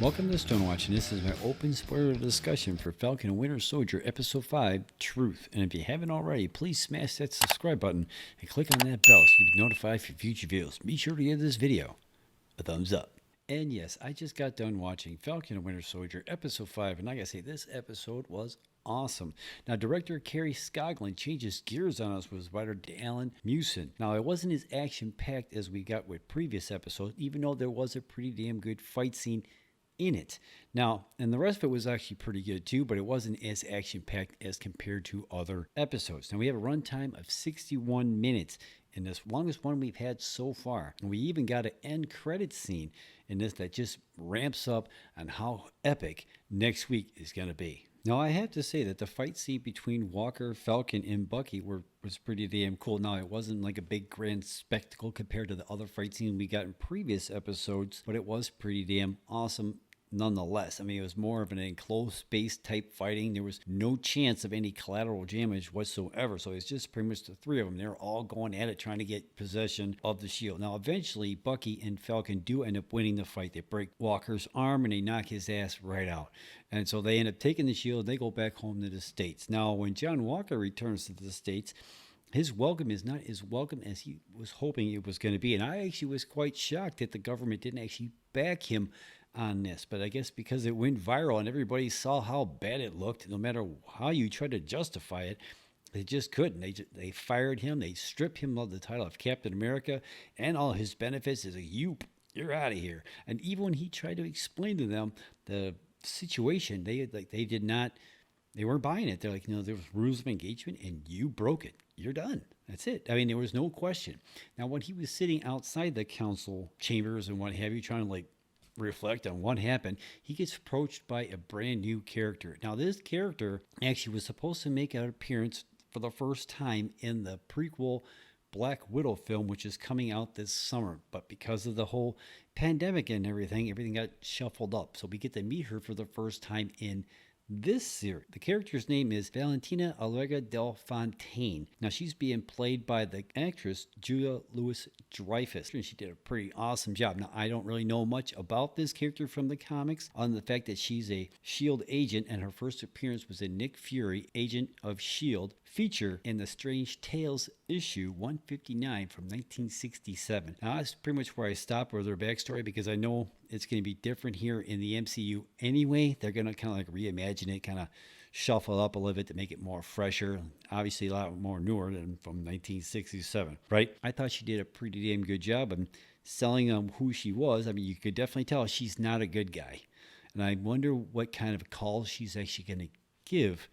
Welcome to Stonewatch, and this is my open spoiler discussion for Falcon and Winter Soldier Episode 5, Truth. And if you haven't already, please smash that subscribe button and click on that bell so you'll be notified for future videos. Be sure to give this video a thumbs up. And yes, I just got done watching Falcon and Winter Soldier Episode 5, and I gotta say, this episode was awesome. Now, director Kari Skogland changes gears on us with writer Dalan Musson. Now, it wasn't as action-packed as we got with previous episodes, even though there was a pretty damn good fight scene in it. Now, and the rest of it was actually pretty good too, but it wasn't as action-packed as compared to other episodes. Now, we have a runtime of 61 minutes in this, longest one we've had so far. And we even got an end credits scene in this that just ramps up on how epic next week is going to be. Now, I have to say that the fight scene between Walker, Falcon, and Bucky was pretty damn cool. Now, it wasn't like a big grand spectacle compared to the other fight scene we got in previous episodes, but it was pretty damn awesome nonetheless. I mean, it was more of an enclosed space type fighting. There was no chance of any collateral damage whatsoever. So it's just pretty much the three of them. They're all going at it, trying to get possession of the shield. Now, eventually, Bucky and Falcon do end up winning the fight. They break Walker's arm and they knock his ass right out. And so they end up taking the shield. They go back home to the States. Now, when John Walker returns to the States, his welcome is not as welcome as he was hoping it was going to be. And I actually was quite shocked that the government didn't actually back him on this, but I guess because it went viral and everybody saw how bad it looked, no matter how you try to justify it, they just couldn't. They fired him. They stripped him of the title of Captain America and all his benefits. As a you're out of here. And even when he tried to explain to them the situation, they weren't buying it. They're like, no, there was rules of engagement and you broke it. You're done. That's it. I mean, there was no question. Now, when he was sitting outside the council chambers and what have you, trying to reflect on what happened, he gets approached by a brand new character. Now, this character actually was supposed to make an appearance for the first time in the prequel Black Widow film, which is coming out this summer. But because of the whole pandemic and everything got shuffled up. So we get to meet her for the first time in this series. The character's name is Valentina Allegra de Fontaine. Now, she's being played by the actress Julia Louis-Dreyfus, and she did a pretty awesome job. Now, I don't really know much about this character from the comics, on the fact that she's a S.H.I.E.L.D. agent, and her first appearance was in Nick Fury, Agent of S.H.I.E.L.D., feature in the Strange Tales issue 159 from 1967. Now, that's pretty much where I stop with her backstory, because I know it's going to be different here in the MCU anyway. They're going to kind of reimagine it, kind of shuffle up a little bit to make it more fresher. Obviously, a lot more newer than from 1967, right? I thought she did a pretty damn good job of selling who she was. I mean, you could definitely tell she's not a good guy. And I wonder what kind of call she's actually going to give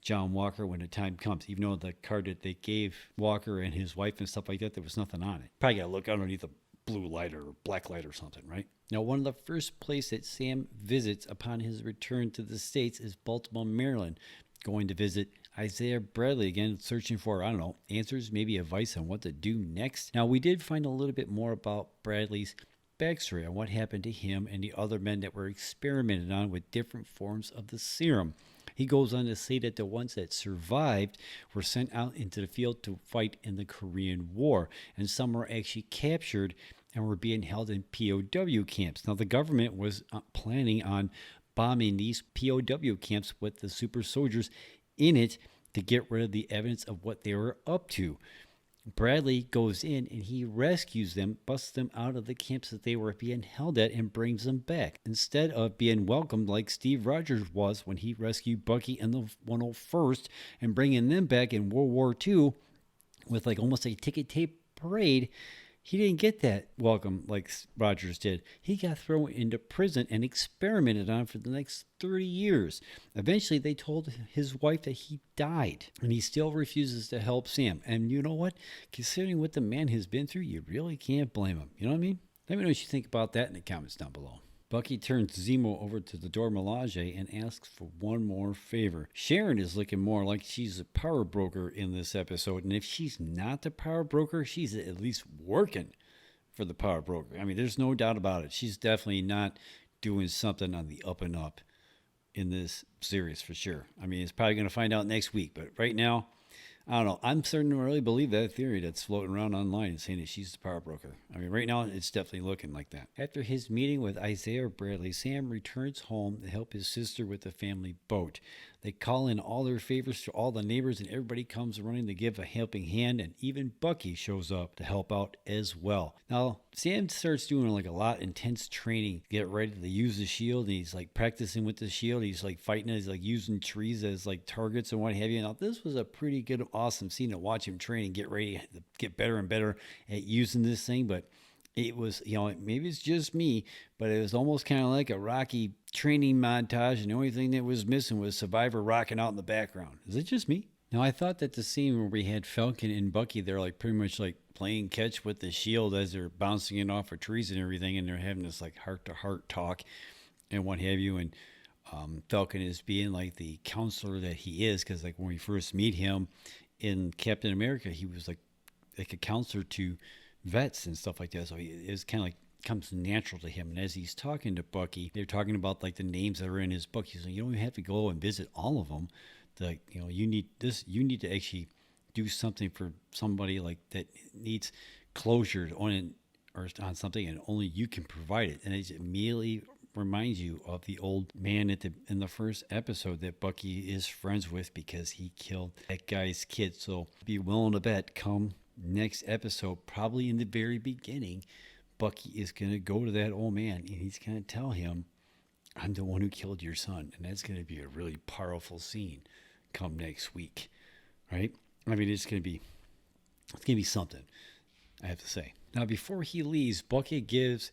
John Walker when the time comes, even though the card that they gave Walker and his wife and stuff like that, there was nothing on it. Probably got to look underneath a blue light or black light or something, right? Now, one of the first places that Sam visits upon his return to the States is Baltimore, Maryland, going to visit Isaiah Bradley again, searching for, I don't know, answers, maybe advice on what to do next. Now, we did find a little bit more about Bradley's backstory on what happened to him and the other men that were experimented on with different forms of the serum. He goes on to say that the ones that survived were sent out into the field to fight in the Korean War, and some were actually captured and were being held in POW camps. Now, the government was planning on bombing these POW camps with the super soldiers in it to get rid of the evidence of what they were up to. Bradley goes in and he rescues them, busts them out of the camps that they were being held at, and brings them back. Instead of being welcomed like Steve Rogers was when he rescued Bucky in the 101st and bringing them back in World War II with almost a ticket tape parade, he didn't get that welcome like Rogers did. He got thrown into prison and experimented on for the next 30 years. Eventually, they told his wife that he died, and he still refuses to help Sam. And you know what? Considering what the man has been through, you really can't blame him. You know what I mean? Let me know what you think about that in the comments down below. Bucky turns Zemo over to the Dora Milaje and asks for one more favor. Sharon is looking more like she's a power broker in this episode, and if she's not the power broker, she's at least working for the power broker. I mean, there's no doubt about it. She's definitely not doing something on the up and up in this series for sure. I mean, it's probably going to find out next week, but right now, I don't know. I'm starting to really believe that theory that's floating around online saying that she's the power broker. I mean, right now it's definitely looking like that. After his meeting with Isaiah Bradley, Sam returns home to help his sister with the family boat. They call in all their favors to all the neighbors, and everybody comes running to give a helping hand, and even Bucky shows up to help out as well. Now, Sam starts doing like a lot of intense training, get ready to use the shield, and he's like practicing with the shield. He's like fighting, he's like using trees as like targets and what have you. Now, this was a pretty good, awesome scene to watch him train and get ready to get better and better at using this thing, but it was, maybe it's just me, but it was almost kind of like a Rocky training montage, and the only thing that was missing was Survivor rocking out in the background. Is it just me? Now, I thought that the scene where we had Falcon and Bucky, they're like pretty much like playing catch with the shield as they're bouncing it off of trees and everything, and they're having this like heart-to-heart talk and what have you, and Falcon is being like the counselor that he is, because like when we first meet him in Captain America, he was like a counselor to vets and stuff like that. So it's kind of like comes natural to him. And as he's talking to Bucky, they're talking about like the names that are in his book. He's like, you don't even have to go and visit all of them. Like, you need this. You need to actually do something for somebody like that needs closure on it or on something, and only you can provide it. And it immediately reminds you of the old man in the first episode that Bucky is friends with because he killed that guy's kid. So be willing to bet come next episode, probably in the very beginning, Bucky is going to go to that old man and he's going to tell him, I'm the one who killed your son. And that's going to be a really powerful scene come next week, right? I mean, it's going to be something, I have to say. Now, before he leaves, Bucky gives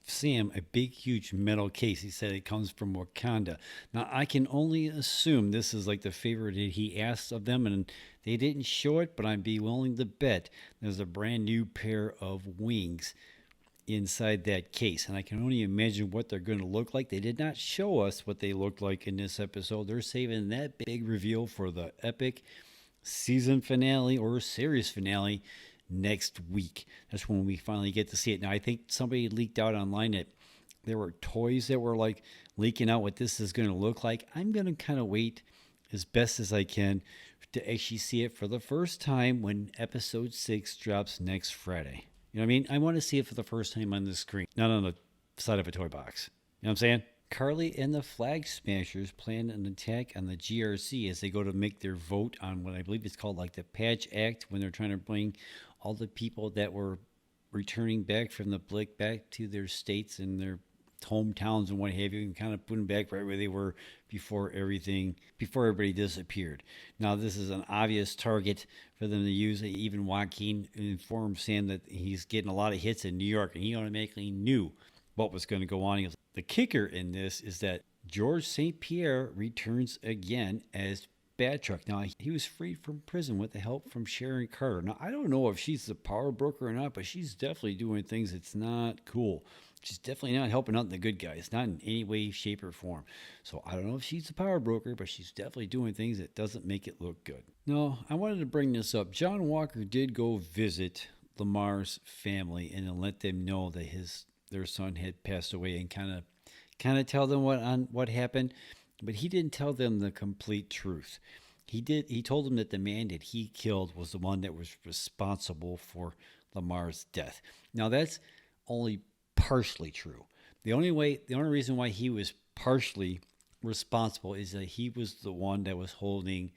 Sam a big, huge metal case. He said it comes from Wakanda. Now, I can only assume this is like the favor that he asked of them, and they didn't show it, but I'd be willing to bet there's a brand new pair of wings inside that case. And I can only imagine what they're going to look like. They did not show us what they looked like in this episode. They're saving that big reveal for the epic season finale or series finale next week. That's when we finally get to see it. Now, I think somebody leaked out online that there were toys that were like leaking out what this is going to look like. I'm going to kind of wait as best as I can to actually see it for the first time when episode 6 drops next Friday. You know what I mean? I want to see it for the first time on the screen, not on the side of a toy box. You know what I'm saying? Carly and the Flag Smashers plan an attack on the GRC as they go to make their vote on what I believe is called like the Patch Act, when they're trying to bring all the people that were returning back from the Blick back to their states and their hometowns and what have you, and kind of put them back right where they were before everybody disappeared. Now, this is an obvious target for them to use. Even Joaquin informed Sam that he's getting a lot of hits in New York, and he automatically knew what was going to go on. He goes, the kicker in this is that George St. Pierre returns again as Batroc. Now, he was freed from prison with the help from Sharon Carter. Now, I don't know if she's the power broker or not, but she's definitely doing things that's not cool. She's definitely not helping out the good guys, not in any way, shape, or form. So I don't know if she's the power broker, but she's definitely doing things that doesn't make it look good. No, I wanted to bring this up. John Walker did go visit Lamar's family and then let them know that their son had passed away, and kind of tell them what happened, but he didn't tell them the complete truth. He told them that the man that he killed was the one that was responsible for Lamar's death. Now, that's only partially true. The only reason why he was partially responsible is that he was the one that was holding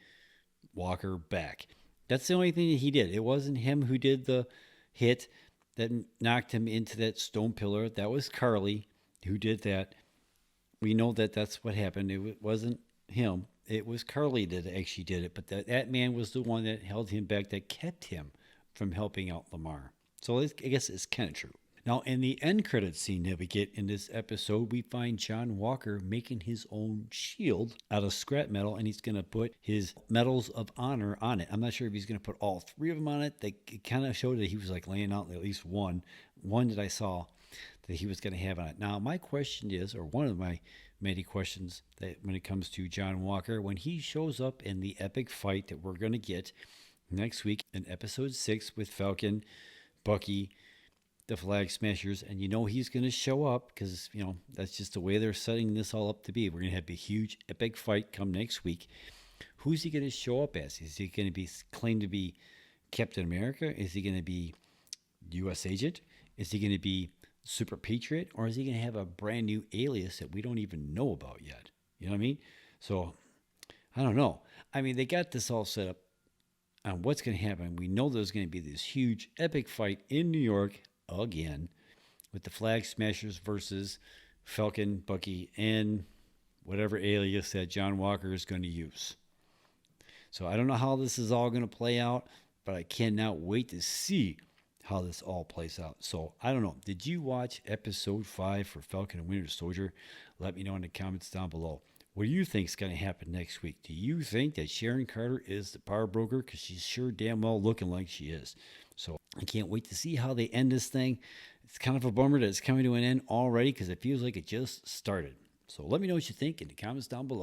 Walker back. That's the only thing that he did. It wasn't him who did the hit that knocked him into that stone pillar. That was Carly who did that. We know that that's what happened. It wasn't him. It was Carly that actually did it. But that man was the one that held him back, that kept him from helping out Lamar. So I guess it's kind of true. Now, in the end credits scene that we get in this episode, we find John Walker making his own shield out of scrap metal, and he's going to put his medals of honor on it. I'm not sure if he's going to put all 3 of them on it. They kind of showed that he was like laying out at least one that I saw that he was going to have on it. Now, my question is, or one of my many questions that when it comes to John Walker, when he shows up in the epic fight that we're going to get next week in episode 6 with Falcon, Bucky, the Flag Smashers, and he's going to show up because, that's just the way they're setting this all up to be. We're going to have a huge epic fight come next week. Who's he going to show up as? Is he going to be claimed to be Captain America? Is he going to be U.S. agent? Is he going to be Super Patriot? Or is he going to have a brand new alias that we don't even know about yet? You know what I mean? So, I don't know. I mean, they got this all set up on what's going to happen. We know there's going to be this huge, epic fight in New York again with the Flag Smashers versus Falcon, Bucky, and whatever alias that John Walker is going to use. So I don't know how this is all going to play out, but I cannot wait to see how this all plays out. So I don't know. Did you watch episode 5 for Falcon and Winter Soldier? Let me know in the comments down below. What do you think is going to happen next week? Do you think that Sharon Carter is the power broker? Because she's sure damn well looking like she is. So I can't wait to see how they end this thing. It's kind of a bummer that it's coming to an end already because it feels like it just started. So let me know what you think in the comments down below.